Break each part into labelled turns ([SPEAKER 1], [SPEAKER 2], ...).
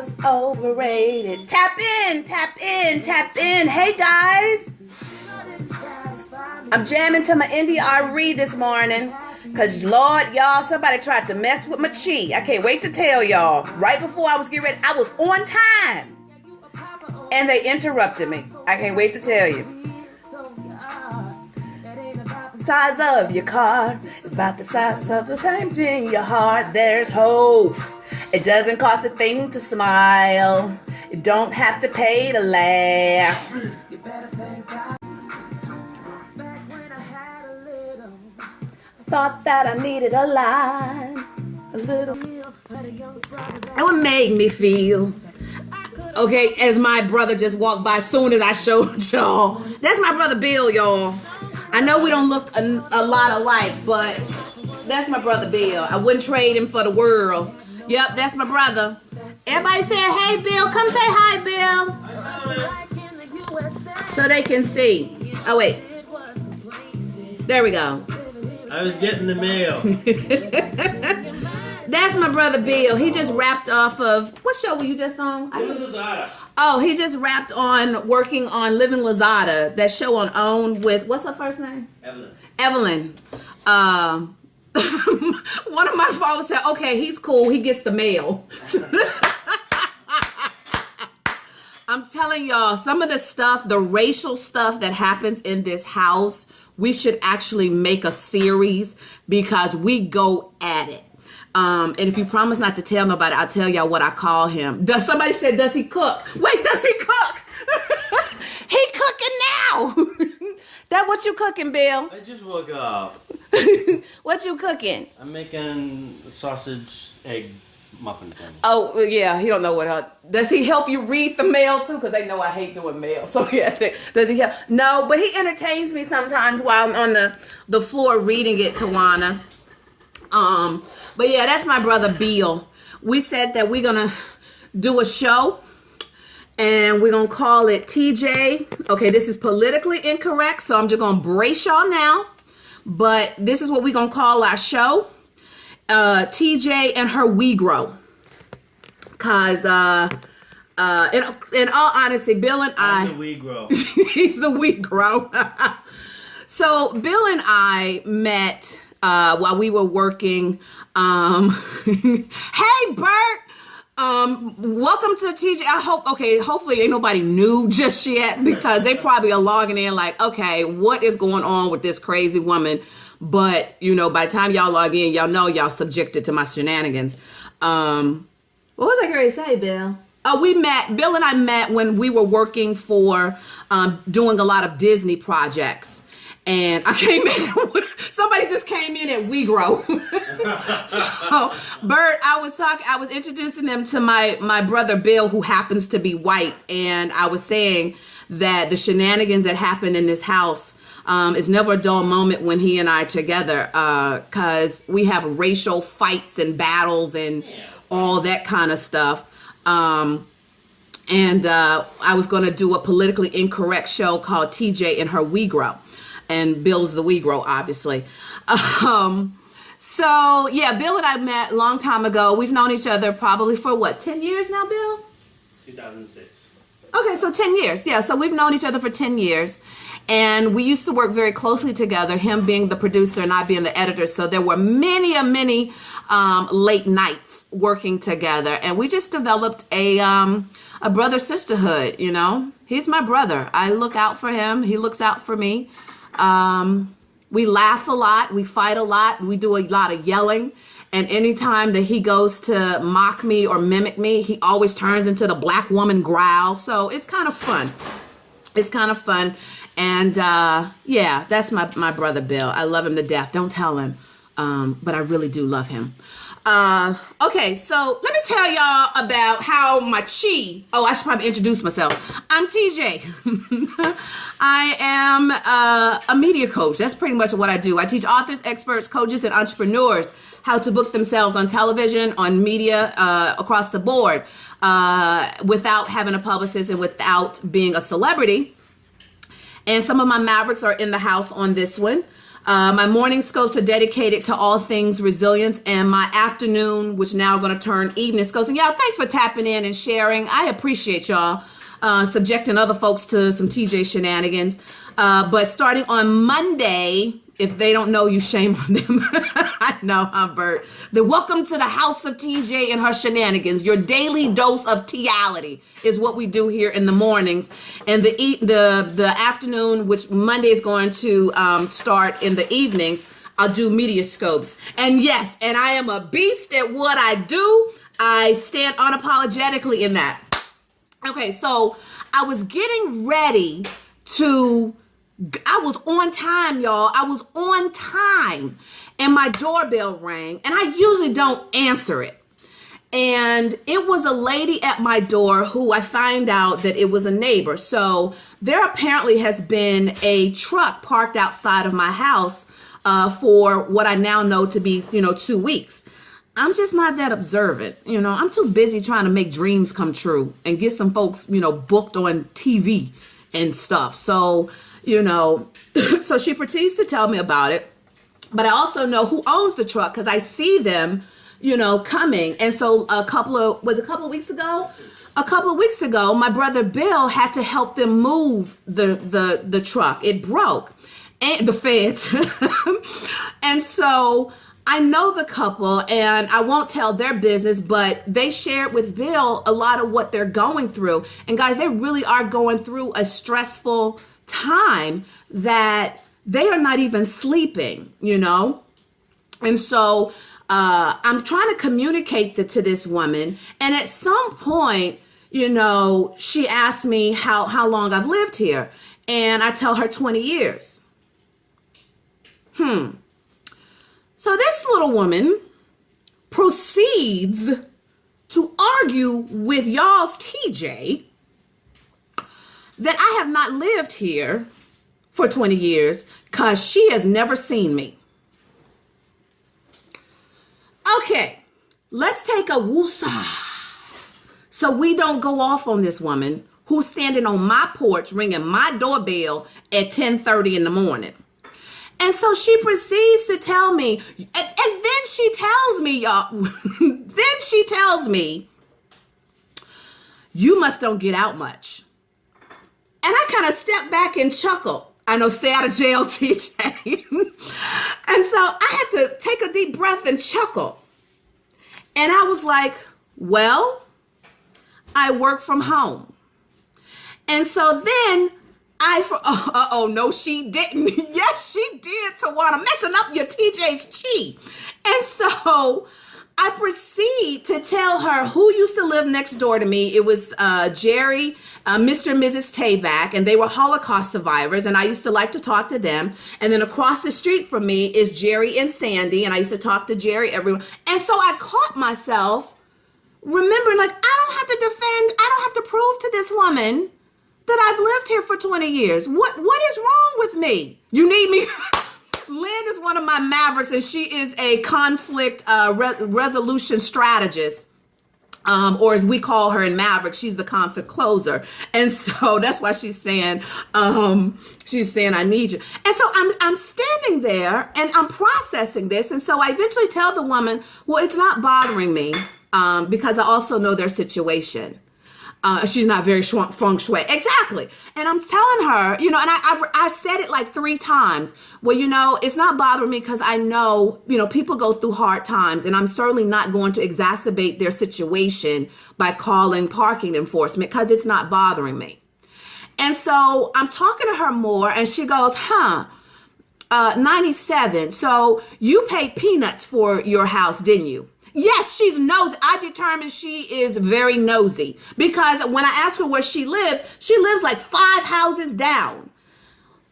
[SPEAKER 1] was overrated. Tap in, tap in, tap in. Hey guys, I'm jamming to my NDRE this morning. Cause Lord, y'all, somebody tried to mess with my chi. I can't wait to tell y'all. Right before I was getting ready, I was on time. And they interrupted me. I can't wait to tell you. Size of your car is about the size of the pain in your heart. There's hope. It doesn't cost a thing to smile. You don't have to pay to laugh. Thought that I needed a line, a little. That would make me feel. Okay, as my brother just walked by, soon as I showed y'all. That's my brother Bill, y'all. I know we don't look a lot alike, but that's my brother Bill. I wouldn't trade him for the world. Yep, that's my brother. Everybody say, hey, Bill. Come say hi, Bill. So they can see. Oh, wait. There we go.
[SPEAKER 2] I was getting the mail.
[SPEAKER 1] That's my brother Bill. He just wrapped off of, what show were you just on?
[SPEAKER 2] Living Lazada.
[SPEAKER 1] Oh, he just wrapped on working on Living Lazada, that show on OWN with, what's her first name? Evelyn. One of my followers said, okay, he's cool. He gets the mail. I'm telling y'all, some of the stuff, the racial stuff that happens in this house, we should actually make a series because we go at it. And if you promise not to tell nobody, I'll tell y'all what I call him. Somebody said, does he cook? Wait, does he cook? He cooking now. That what you cooking, Bill?
[SPEAKER 2] I just woke up.
[SPEAKER 1] What you cooking?
[SPEAKER 2] I'm making sausage egg muffin thing.
[SPEAKER 1] Oh, yeah, he don't know what. Does he help you read the mail too? Because they know I hate doing mail. So yeah, does he help? No, but he entertains me sometimes while I'm on the floor reading it, Tawana. But yeah, that's my brother Bill. We said that we're gonna do a show and we're gonna call it TJ. Okay, this is politically incorrect, so I'm just gonna brace y'all now. But this is what we're gonna call our show. TJ and her we grow. Cause in all honesty, Bill and
[SPEAKER 2] I'm the we grow.
[SPEAKER 1] He's the we grow. So Bill and I met while we were working. Hey Bert, welcome to TJ. I hope, hopefully ain't nobody new just yet because they probably are logging in like, okay, what is going on with this crazy woman? But you know, by the time y'all log in, y'all know y'all subjected to my shenanigans. What was I going to say, Bill? Oh, Bill and I met when we were working for doing a lot of Disney projects. And I came in, somebody just came in at We Grow. So, Bert, I was introducing them to my brother Bill, who happens to be white. And I was saying that the shenanigans that happen in this house is never a dull moment when he and I are together. Because we have racial fights and battles and all that kind of stuff. And I was going to do a politically incorrect show called TJ and Her We Grow. And Bill's the we grow, obviously. So, yeah, Bill and I met a long time ago. We've known each other probably for, 10 years now, Bill?
[SPEAKER 2] 2006.
[SPEAKER 1] Okay, so 10 years. Yeah, so we've known each other for 10 years. And we used to work very closely together, him being the producer and I being the editor. So there were many late nights working together. And we just developed a brother sisterhood, you know. He's my brother. I look out for him. He looks out for me. We laugh a lot, we fight a lot, we do a lot of yelling, and anytime that he goes to mock me or mimic me, he always turns into the black woman growl. So it's kind of fun. And yeah, that's my brother Bill. I love him to death. Don't tell him, but I really do love him. Okay, so let me tell y'all about how my chi. Oh, I should probably introduce myself. I'm TJ. I am a media coach. That's pretty much what I do. I teach authors, experts, coaches, and entrepreneurs how to book themselves on television, on media, across the board, without having a publicist and without being a celebrity. And some of my mavericks are in the house on this one. My morning scopes are dedicated to all things resilience, and my afternoon, which now are going to turn evening scopes. And y'all, thanks for tapping in and sharing. I appreciate y'all subjecting other folks to some TJ shenanigans. But starting on Monday, if they don't know you, shame on them. I know, I'm Bert. Then welcome to the house of TJ and her shenanigans. Your daily dose of T-ality is what we do here in the mornings. And the afternoon, which Monday is going to start in the evenings, I'll do media scopes. And yes, and I am a beast at what I do. I stand unapologetically in that. Okay, so I was getting ready I was on time, y'all. I was on time. And my doorbell rang. And I usually don't answer it. And it was a lady at my door who I find out that it was a neighbor. So there apparently has been a truck parked outside of my house for what I now know to be, 2 weeks. I'm just not that observant. I'm too busy trying to make dreams come true and get some folks, booked on TV and stuff. So, so she proceeds to tell me about it. But I also know who owns the truck because I see them, coming. And so a couple of weeks ago? A couple of weeks ago, my brother Bill had to help them move the truck. It broke. And the feds. And so I know the couple, and I won't tell their business, but they shared with Bill a lot of what they're going through. And guys, they really are going through a stressful time that they are not even sleeping, And so I'm trying to communicate to this woman. And at some point, she asked me how long I've lived here. And I tell her 20 years. So this little woman proceeds to argue with y'all's TJ that I have not lived here for 20 years because she has never seen me. Okay, let's take a woosah so we don't go off on this woman who's standing on my porch ringing my doorbell at 10:30 in the morning. And so she proceeds to tell me, and then she tells me, y'all, then she tells me, you must don't get out much. And I kind of step back and chuckle. I know, stay out of jail, TJ. And so I had to take a deep breath and chuckle. And I was like, well, I work from home. And so then no, she didn't. Yes, she did, Tawana, messing up your TJ's chi. And so I proceed to tell her who used to live next door to me. It was Jerry, Mr. and Mrs. Tayback, and they were Holocaust survivors, and I used to like to talk to them. And then across the street from me is Jerry and Sandy, and I used to talk to Jerry everyone. And so I caught myself remembering, like, I don't have to defend, I don't have to prove to this woman that I've lived here for 20 years. What is wrong with me? You need me? Lynn is one of my mavericks, and she is a conflict resolution strategist. Or as we call her in Maverick, she's the conflict closer. And so that's why she's saying, I need you. And so I'm standing there and I'm processing this. And so I eventually tell the woman, well, it's not bothering me because I also know their situation. She's not very feng shui. Exactly. And I'm telling her, and I said it like 3 times. Well, it's not bothering me because I know, people go through hard times, and I'm certainly not going to exacerbate their situation by calling parking enforcement because it's not bothering me. And so I'm talking to her more, and she goes, 97. So you paid peanuts for your house, didn't you? Yes, she's nosy. I determined she is very nosy because when I ask her where she lives like 5 houses down.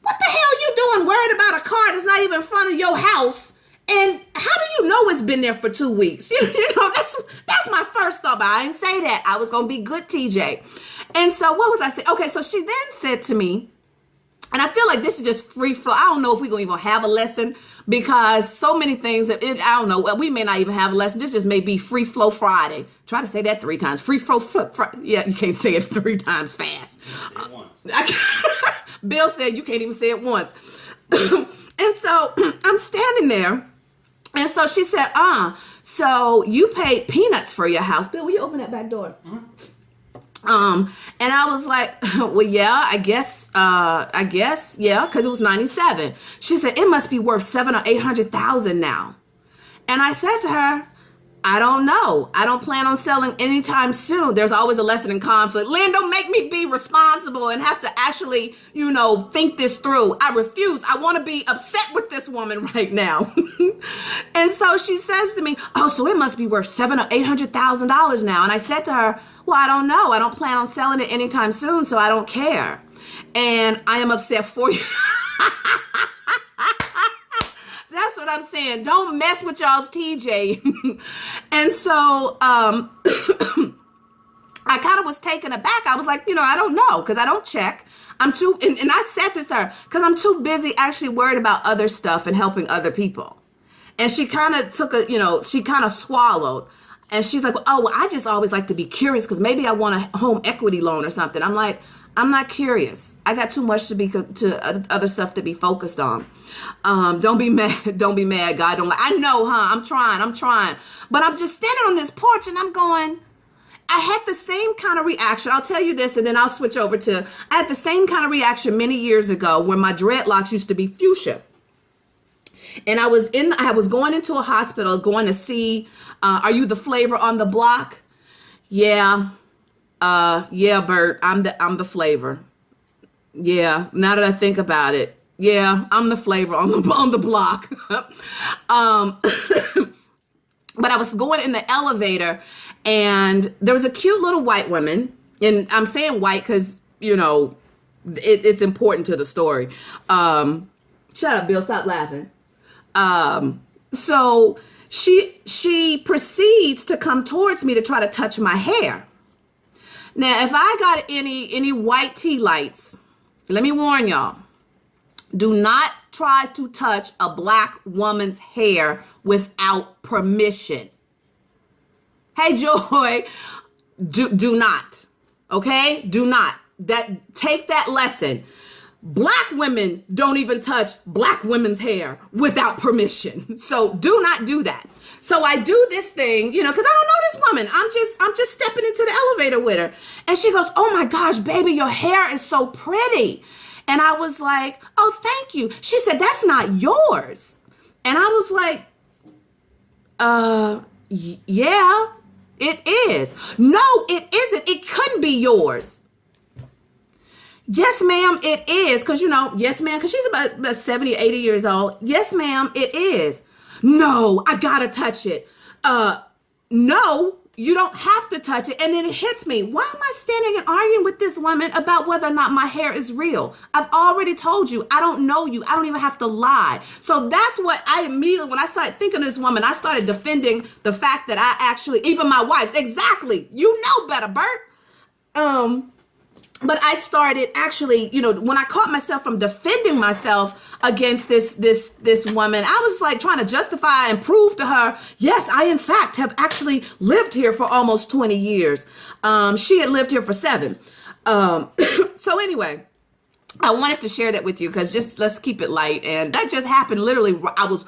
[SPEAKER 1] What the hell you doing worried about a car that's not even in front of your house? And how do you know it's been there for 2 weeks? That's my first thought, but I didn't say that. I was going to be good, TJ. And so what was I saying? Okay, so she then said to me, and I feel like this is just free flow. I don't know if we're going to even have a lesson because so many things, I don't know, we may not even have a lesson. This just may be free flow Friday. Try to say that 3 times. Free flow, yeah, you can't say it 3 times fast. Bill said you can't even say it once. And so I'm standing there. And so she said, so you paid peanuts for your house. Bill, will you open that back door? And I was like, well, yeah, I guess, yeah, because it was 97. She said, it must be worth 700,000 or 800,000 now. And I said to her, I don't know. I don't plan on selling anytime soon. There's always a lesson in conflict. Lynn, don't make me be responsible and have to actually, think this through. I refuse. I want to be upset with this woman right now. And so she says to me, oh, so it must be worth $700,000 or $800,000 now. And I said to her, well, I don't know. I don't plan on selling it anytime soon, so I don't care. And I am upset for you. That's what I'm saying. Don't mess with y'all's TJ. And so I kind of was taken aback. I was like, I don't know, because I don't check. I'm too, and I said this to her, because I'm too busy actually worried about other stuff and helping other people. And she kind of she kind of swallowed. And she's like, oh, well, I just always like to be curious because maybe I want a home equity loan or something. I'm like, I'm not curious. I got too much to other stuff to be focused on. Don't be mad. Don't be mad, God. I know, I'm trying. But I'm just standing on this porch and I'm going, I had the same kind of reaction. I'll tell you this and then I'll switch over to, I had the same kind of reaction many years ago when my dreadlocks used to be fuchsia. And I was going into a hospital going to see, are you the flavor on the block? Yeah. Yeah, Bert, I'm the flavor. Yeah. Now that I think about it. Yeah, I'm the flavor on the block. But I was going in the elevator and there was a cute little white woman. And I'm saying white because, it's important to the story. Shut up, Bill. Stop laughing. So she proceeds to come towards me to try to touch my hair. Now, if I got any white tea lights, let me warn y'all, do not try to touch a black woman's hair without permission. Hey, Joy, do not, okay? Do not. Take that lesson. Black women don't even touch black women's hair without permission. So do not do that. So I do this thing, because I don't know this woman. I'm just stepping into the elevator with her. And she goes, oh my gosh, baby, your hair is so pretty. And I was like, oh, thank you. She said, that's not yours. And I was like, yeah, it is. No, it isn't. It couldn't be yours. Yes, ma'am, it is. Because, yes, ma'am, because she's about 70, 80 years old. Yes, ma'am, it is. No, I gotta touch it. No, you don't have to touch it. And then it hits me. Why am I standing and arguing with this woman about whether or not my hair is real? I've already told you, I don't know you. I don't even have to lie. So that's what I immediately, when I started thinking of this woman, I started defending the fact that I actually, even my wife's, exactly, you know better, Bert. But I started actually, when I caught myself from defending myself against this woman, I was like trying to justify and prove to her, yes, I in fact have actually lived here for almost 20 years. She had lived here for 7. So anyway, I wanted to share that with you because let's keep it light. And that just happened literally. I was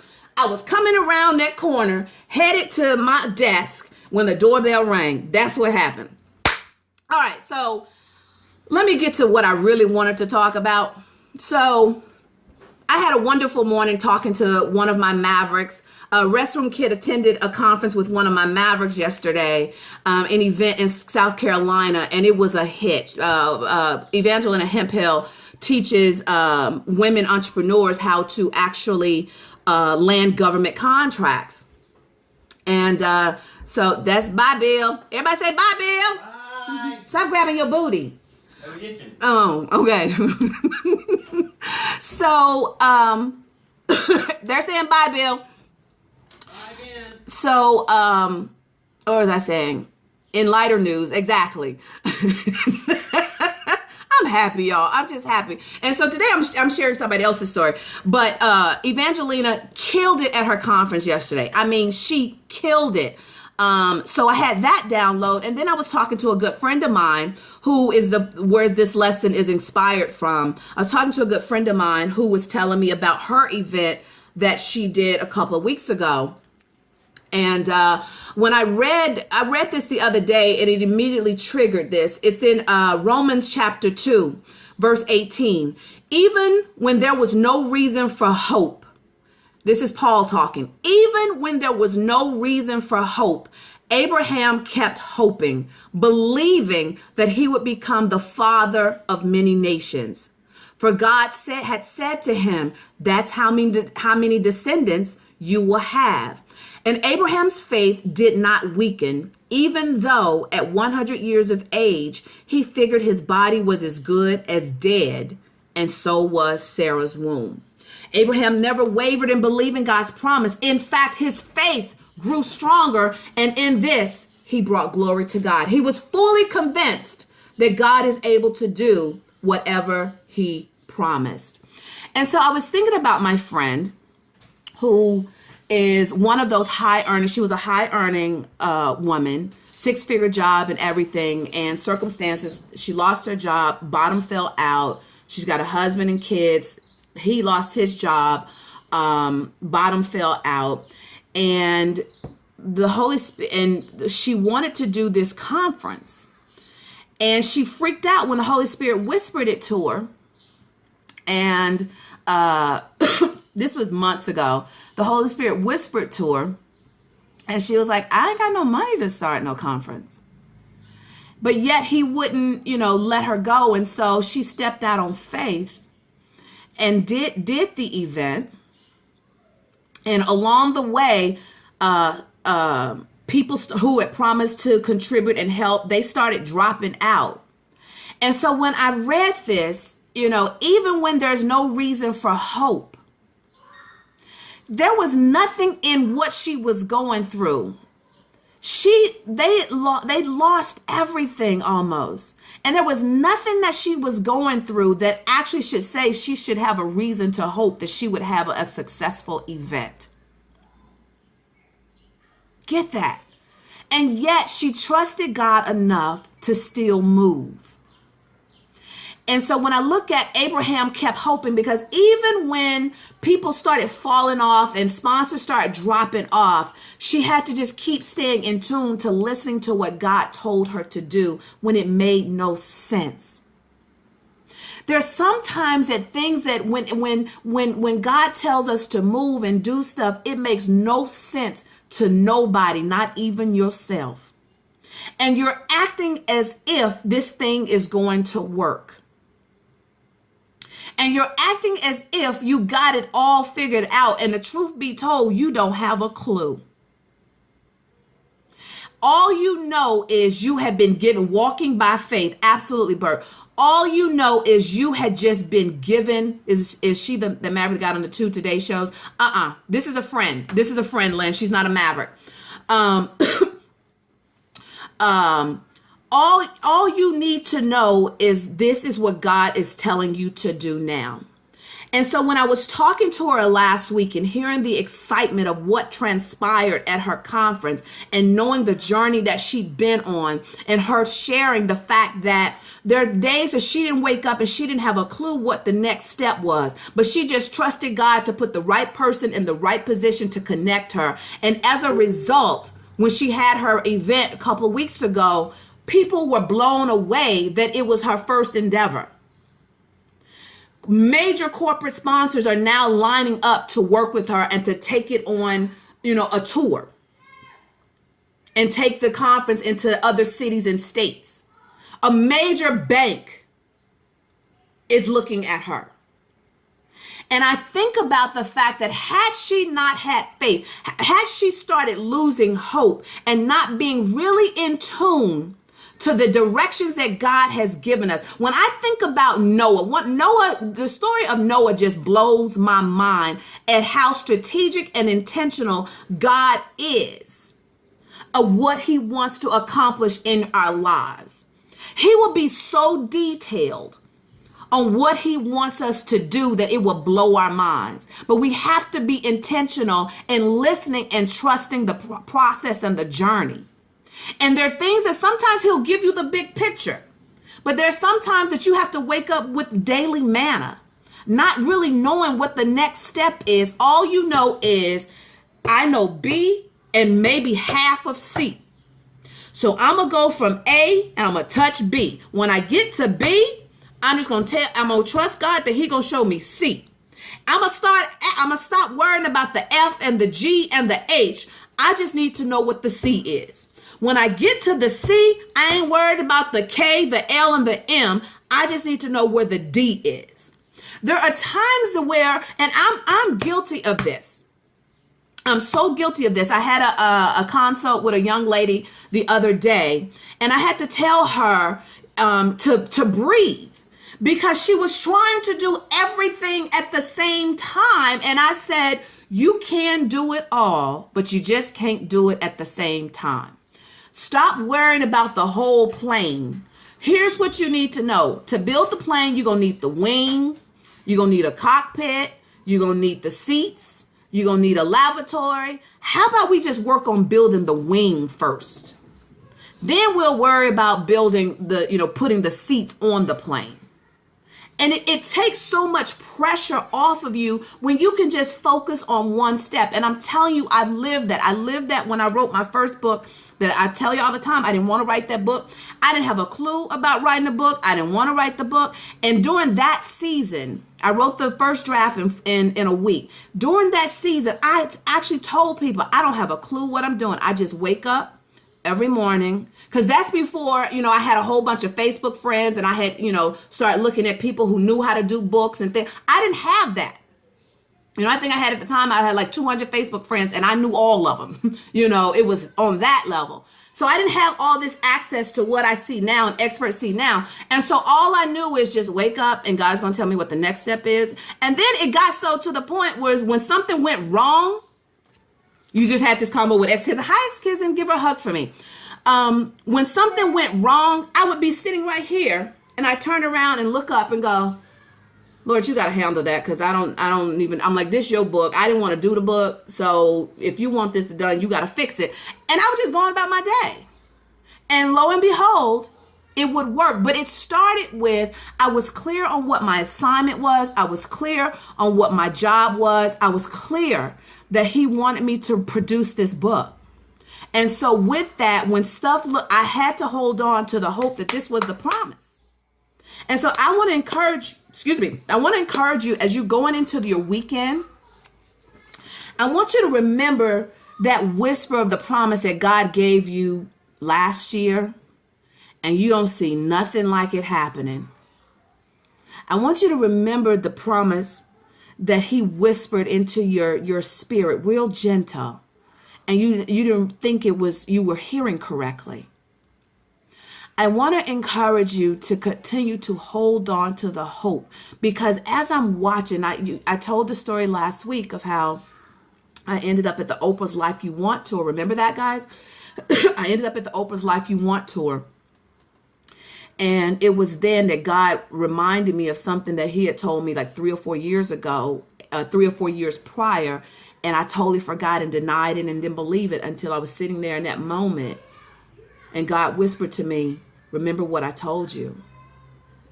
[SPEAKER 1] coming around that corner, headed to my desk when the doorbell rang. That's what happened. All right, so let me get to what I really wanted to talk about. So I had a wonderful morning talking to one of my Mavericks. Restroom Kid attended a conference with one of my Mavericks yesterday, an event in South Carolina, and it was a hit. Evangelina Hemphill teaches women entrepreneurs how to actually land government contracts. And so that's bye, Bill. Everybody say bye, Bill.
[SPEAKER 2] Bye.
[SPEAKER 1] Stop grabbing your booty. Oh, okay. So, they're saying bye, Bill.
[SPEAKER 2] Bye again.
[SPEAKER 1] So, what was I saying? In lighter news, exactly. I'm happy, y'all. I'm just happy. And so today I'm sharing somebody else's story. But Evangelina killed it at her conference yesterday. I mean, she killed it. So I had that download, and then I was talking to a good friend of mine who is where this lesson is inspired from. I was talking to a good friend of mine who was telling me about her event that she did a couple of weeks ago. And when I read this the other day, and it immediately triggered this. It's in Romans chapter 2, verse 18. Even when there was no reason for hope, this is Paul talking. Even when there was no reason for hope, Abraham kept hoping, believing that he would become the father of many nations. For God had said to him, that's how many descendants you will have. And Abraham's faith did not weaken, even though at 100 years of age, he figured his body was as good as dead, and so was Sarah's womb. Abraham never wavered in believing God's promise. In fact, his faith grew stronger, and in this, he brought glory to God. He was fully convinced that God is able to do whatever he promised. And so I was thinking about my friend who is one of those high earners. She was a high earning woman, 6-figure job and everything, and circumstances. She lost her job, bottom fell out. She's got a husband and kids. He lost his job, bottom fell out, and the Holy Spirit, and she wanted to do this conference, and she freaked out when the Holy Spirit whispered it to her. And this was months ago. The Holy Spirit whispered to her, and she was like, I ain't got no money to start no conference. But yet he wouldn't, let her go. And so she stepped out on faith and did the event. And along the way, people who had promised to contribute and help, they started dropping out. And so when I read this, even when there's no reason for hope, there was nothing in what she was going through. They lost everything almost. And there was nothing that she was going through that actually should say she should have a reason to hope that she would have a successful event. Get that? And yet she trusted God enough to still move. And so when I look at Abraham kept hoping, because even when people started falling off and sponsors started dropping off, she had to just keep staying in tune to listening to what God told her to do when it made no sense. There's sometimes that things that when God tells us to move and do stuff, it makes no sense to nobody, not even yourself. And you're acting as if this thing is going to work. And you're acting as if you got it all figured out. And the truth be told, you don't have a clue. All you know is you have been given, walking by faith. Absolutely, Bert. All you know is you had just been given. Is she the maverick that got on the 2 Today shows? This is a friend. This is a friend, Lynn. She's not a maverick. All you need to know is this is what God is telling you to do now. And so when I was talking to her last week and hearing the excitement of what transpired at her conference and knowing the journey that she'd been on and her sharing the fact that there are days that she didn't wake up and she didn't have a clue what the next step was, but she just trusted God to put the right person in the right position to connect her. And as a result, when she had her event a couple of weeks ago, people were blown away that it was her first endeavor. Major corporate sponsors are now lining up to work with her and to take it on, a tour and take the conference into other cities and states. A major bank is looking at her. And I think about the fact that had she not had faith, had she started losing hope and not being really in tune to the directions that God has given us. When I think about Noah, the story of Noah just blows my mind at how strategic and intentional God is of what he wants to accomplish in our lives. He will be so detailed on what he wants us to do that it will blow our minds. But we have to be intentional in listening and trusting the process and the journey. And there are things that sometimes he'll give you the big picture. But there are some times that you have to wake up with daily manna, not really knowing what the next step is. All you know is, I know B and maybe half of C. So I'm going to go from A and I'm going to touch B. When I get to B, I'm going to trust God that he going to show me C. I'm going to stop worrying about the F and the G and the H. I just need to know what the C is. When I get to the C, I ain't worried about the K, the L, and the M. I just need to know where the D is. There are times where, and I'm guilty of this. I'm so guilty of this. I had a consult with a young lady the other day, and I had to tell her to breathe because she was trying to do everything at the same time. And I said, you can do it all, but you just can't do it at the same time. Stop worrying about the whole plane. Here's what you need to know. To build the plane, you're going to need the wing. You're going to need a cockpit. You're going to need the seats. You're going to need a lavatory. How about we just work on building the wing first? Then we'll worry about building putting the seats on the plane. And it takes so much pressure off of you when you can just focus on one step. And I'm telling you, I've lived that. I lived that when I wrote my first book that I tell you all the time. I didn't want to write that book. I didn't have a clue about writing a book. I didn't want to write the book. And during that season, I wrote the first draft in a week. During that season, I actually told people, I don't have a clue what I'm doing. I just wake up every morning, because that's before, I had a whole bunch of Facebook friends, and I had, started looking at people who knew how to do books and things. I didn't have that. I think I had at the time, I had like 200 Facebook friends, and I knew all of them. It was on that level. So I didn't have all this access to what I see now and experts see now. And so all I knew is just wake up and God's going to tell me what the next step is. And then it got so to the point where when something went wrong, you just had this combo with ex-kids. Hi, ex-kids, and give her a hug for me. When something went wrong, I would be sitting right here, and I turn around and look up and go, Lord, you got to handle that, because I'm like, this your book. I didn't want to do the book. So if you want this done, you got to fix it. And I was just going about my day. And lo and behold, it would work. But it started with, I was clear on what my assignment was. I was clear on what my job was. I was clear that he wanted me to produce this book. And so with that, when stuff I had to hold on to the hope that this was the promise. And so I want to encourage you as you're going into your weekend. I want you to remember that whisper of the promise that God gave you last year, and you don't see nothing like it happening. I want you to remember the promise that he whispered into your spirit, real gentle, and you didn't think you were hearing correctly. I want to encourage you to continue to hold on to the hope, because as I'm watching, I told the story last week of how I ended up at the Oprah's Life You Want tour. Remember that, guys? I ended up at the Oprah's Life You Want tour. And it was then that God reminded me of something that he had told me like 3 or 4 years ago, 3 or 4 years prior. And I totally forgot and denied it and didn't believe it until I was sitting there in that moment. And God whispered to me, remember what I told you.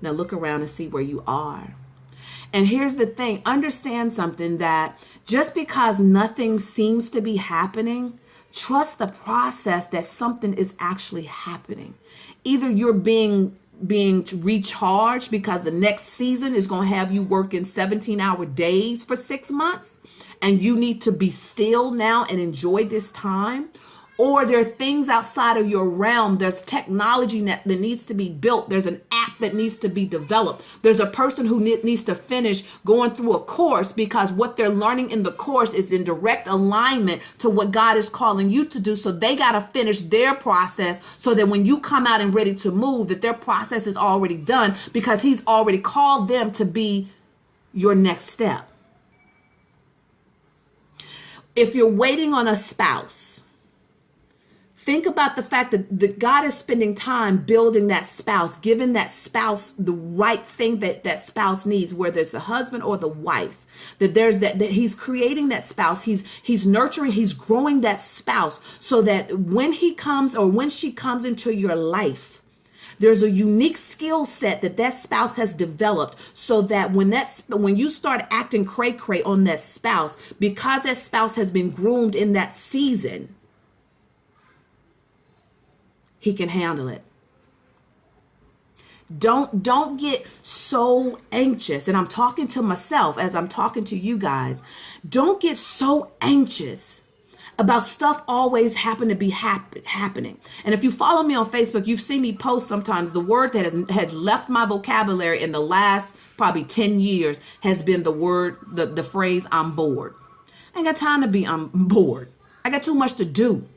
[SPEAKER 1] Now look around and see where you are. And here's the thing. Understand something, that just because nothing seems to be happening, trust the process that something is actually happening. Either you're being recharged because the next season is going to have you working 17-hour days for 6 months, and you need to be still now and enjoy this time. Or there are things outside of your realm. There's technology that needs to be built. There's an app that needs to be developed. There's a person who needs to finish going through a course, because what they're learning in the course is in direct alignment to what God is calling you to do. So they got to finish their process so that when you come out and ready to move, that their process is already done, because he's already called them to be your next step. If you're waiting on a spouse, Think about the fact that God is spending time building that spouse, giving that spouse the right thing that spouse needs, whether it's a husband or the wife. That there's that he's creating that spouse, he's nurturing, he's growing that spouse so that when he comes or when she comes into your life, there's a unique skill set that spouse has developed so that when you start acting cray-cray on that spouse, because that spouse has been groomed in that season, he can handle it. Don't get so anxious. And I'm talking to myself as I'm talking to you guys. Don't get so anxious about stuff always happening. And if you follow me on Facebook, you've seen me post sometimes. The word that has left my vocabulary in the last probably 10 years has been the phrase, I'm bored. I ain't got time to be, I'm bored. I got too much to do.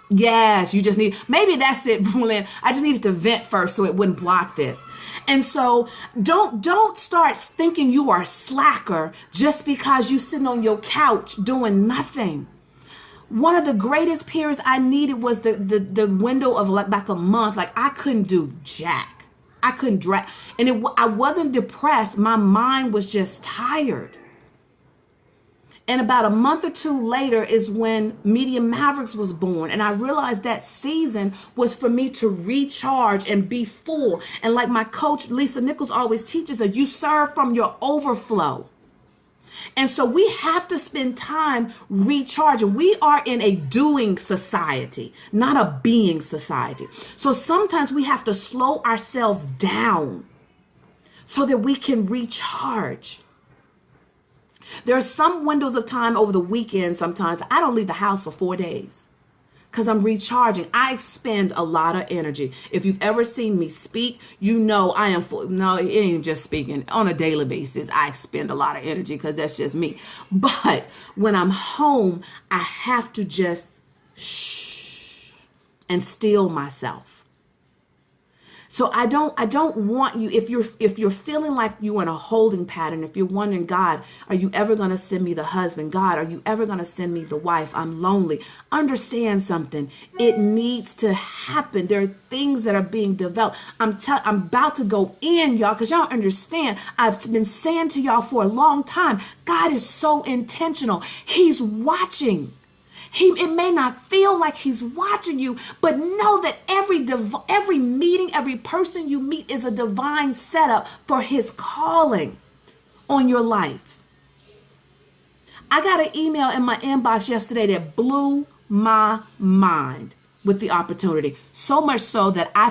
[SPEAKER 1] Yes, you just need, maybe that's it, Lynn. I just needed to vent first so it wouldn't block this. And so don't start thinking you are a slacker just because you sitting on your couch doing nothing. One of the greatest periods I needed was the window of like a month. Like I couldn't do jack. I couldn't drag. And I wasn't depressed. My mind was just tired. And about a month or two later is when Media Mavericks was born. And I realized that season was for me to recharge and be full. And like my coach, Lisa Nichols, always teaches us, you serve from your overflow. And so we have to spend time recharging. We are in a doing society, not a being society. So sometimes we have to slow ourselves down so that we can recharge. There are some windows of time over the weekend. Sometimes I don't leave the house for 4 days because I'm recharging. I expend a lot of energy. If you've ever seen me speak, you know I am full. No, it ain't just speaking. On a daily basis, I expend a lot of energy because that's just me. But when I'm home, I have to just shh and still myself. So I don't want you, if you're feeling like you're in a holding pattern, if you're wondering, God, are you ever going to send me the husband? God, are you ever going to send me the wife? I'm lonely. Understand something. It needs to happen. There are things that are being developed. I'm about to go in, y'all, because y'all don't understand. I've been saying to y'all for a long time, God is so intentional. He's watching. It may not feel like he's watching you, but know that every meeting, every person you meet is a divine setup for his calling on your life. I got an email in my inbox yesterday that blew my mind with the opportunity. So much so that I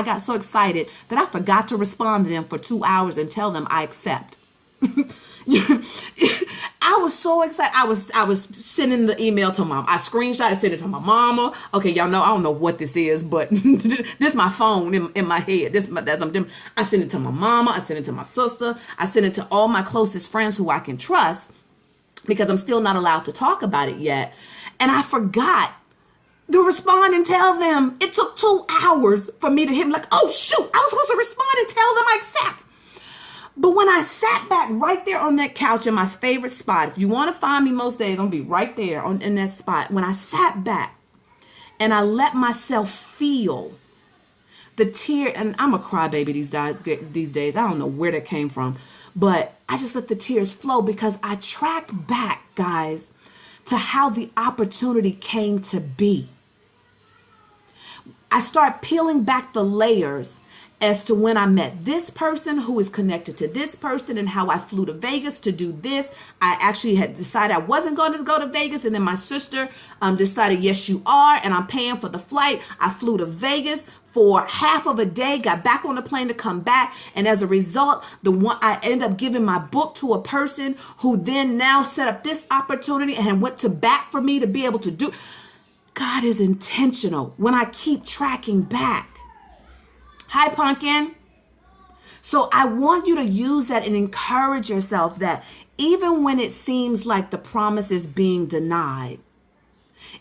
[SPEAKER 1] got so excited that I forgot to respond to them for 2 hours and tell them I accept. I was so excited. I was sending the email to mom. I screenshot and sent it to my mama. Okay, y'all know I don't know what this is, but this is my phone in my head. I sent it to my mama. I sent it to my sister. I sent it to all my closest friends who I can trust because I'm still not allowed to talk about it yet. And I forgot to respond and tell them. It took 2 hours for me to hit like, oh shoot, I was supposed to respond and tell them I accept. But when I sat back right there on that couch in my favorite spot, if you want to find me most days, I'm going to be right there in that spot. When I sat back and I let myself feel the tear, and I'm a crybaby these days. I don't know where that came from, but I just let the tears flow because I tracked back, guys, to how the opportunity came to be. I start peeling back the layers as to when I met this person who is connected to this person and how I flew to Vegas to do this. I actually had decided I wasn't going to go to Vegas. And then my sister decided, yes, you are. And I'm paying for the flight. I flew to Vegas for half of a day, got back on the plane to come back. And as a result, I ended up giving my book to a person who then now set up this opportunity and went to bat for me to be able to do. God is intentional when I keep tracking back. Hi, Pumpkin. So I want you to use that and encourage yourself that even when it seems like the promise is being denied,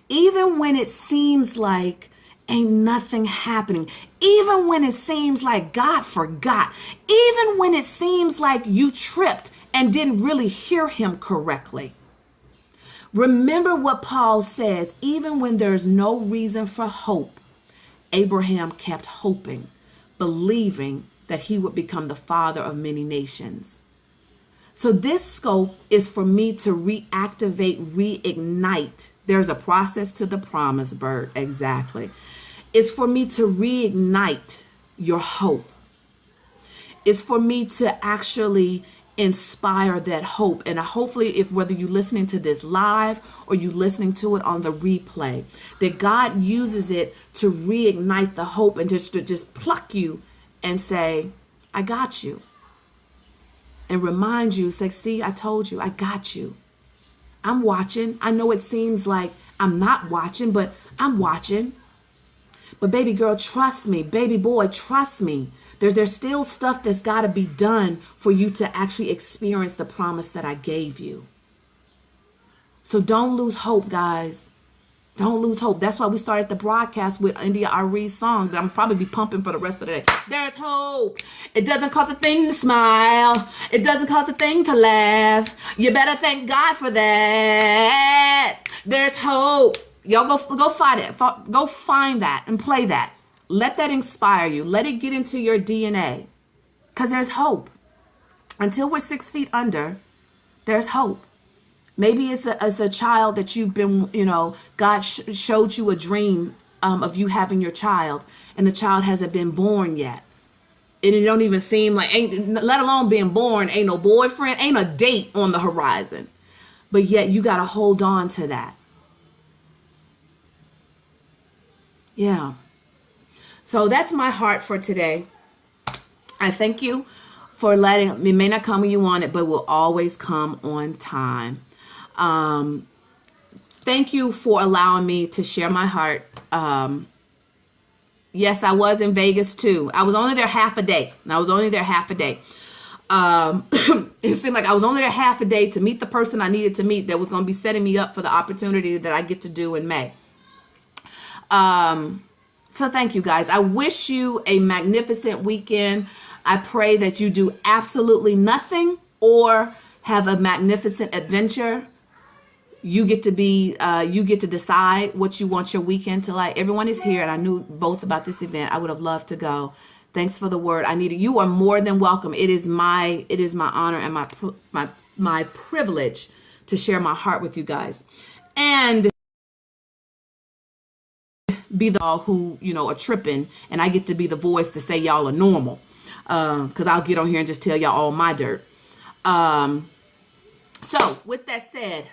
[SPEAKER 1] even when it seems like ain't nothing happening, even when it seems like God forgot, even when it seems like you tripped and didn't really hear him correctly, Remember what Paul says, even when there's no reason for hope, Abraham kept hoping, believing that he would become the father of many nations. So this scope is for me to reactivate, reignite. There's a process to the promise, Bert. Exactly. It's for me to reignite your hope. It's for me to actually inspire that hope. And hopefully, if whether you're listening to this live or you listening to it on the replay, that God uses it to reignite the hope and just to just pluck you and say, I got you. And remind you, say, see, I told you, I got you. I'm watching. I know it seems like I'm not watching, but I'm watching. But baby girl, trust me. Baby boy, trust me. There's still stuff that's got to be done for you to actually experience the promise that I gave you. So don't lose hope, guys. Don't lose hope. That's why we started the broadcast with India Arie's song that I'm probably be pumping for the rest of the day. There's hope. It doesn't cost a thing to smile. It doesn't cost a thing to laugh. You better thank God for that. There's hope. Y'all go find it. Go find that and play that. Let that inspire you. Let it get into your DNA. Because there's hope. Until we're 6 feet under, there's hope. Maybe it's a child that you've been, God showed you a dream of you having your child, and the child hasn't been born yet. And it don't even seem like, let alone being born, ain't no boyfriend, ain't a date on the horizon. But yet you got to hold on to that. Yeah. So that's my heart for today. I thank you for letting, it may not come when you want it, but will always come on time. Thank you for allowing me to share my heart. Yes, I was in Vegas too. I was only there half a day. It seemed like I was only there half a day to meet the person I needed to meet that was going to be setting me up for the opportunity that I get to do in May. So thank you guys. I wish you a magnificent weekend. I pray that you do absolutely nothing or have a magnificent adventure. You get to decide what you want your weekend to like. Everyone is here, and I knew both about this event. I would have loved to go. Thanks for the word. I needed. You are more than welcome. It is my honor and my privilege to share my heart with you guys, and be the all who are tripping, and I get to be the voice to say y'all are normal. Because I'll get on here and just tell y'all all my dirt. So with that said,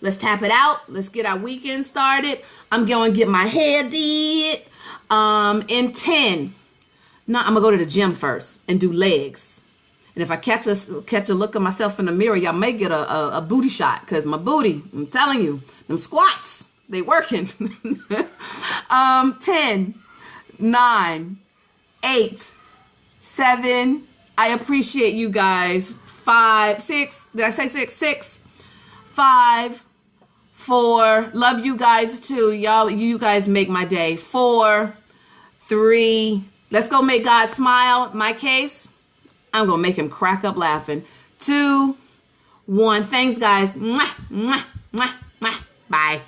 [SPEAKER 1] let's tap it out. Let's get our weekend started. I'm going to get my hair did. In 10. No, I'm going to go to the gym first and do legs. And if I catch a look at myself in the mirror, y'all may get a booty shot. Because my booty, I'm telling you, them squats, they working. 10, 9, 8, 7. I appreciate you guys. 5, 6. Did I say 6? 6, 5, 4. Love you guys too. You guys make my day. 4, 3. Let's go make God smile. My case, I'm going to make him crack up laughing. 2, 1. Thanks, guys. Mwah, mwah, mwah, mwah. Bye.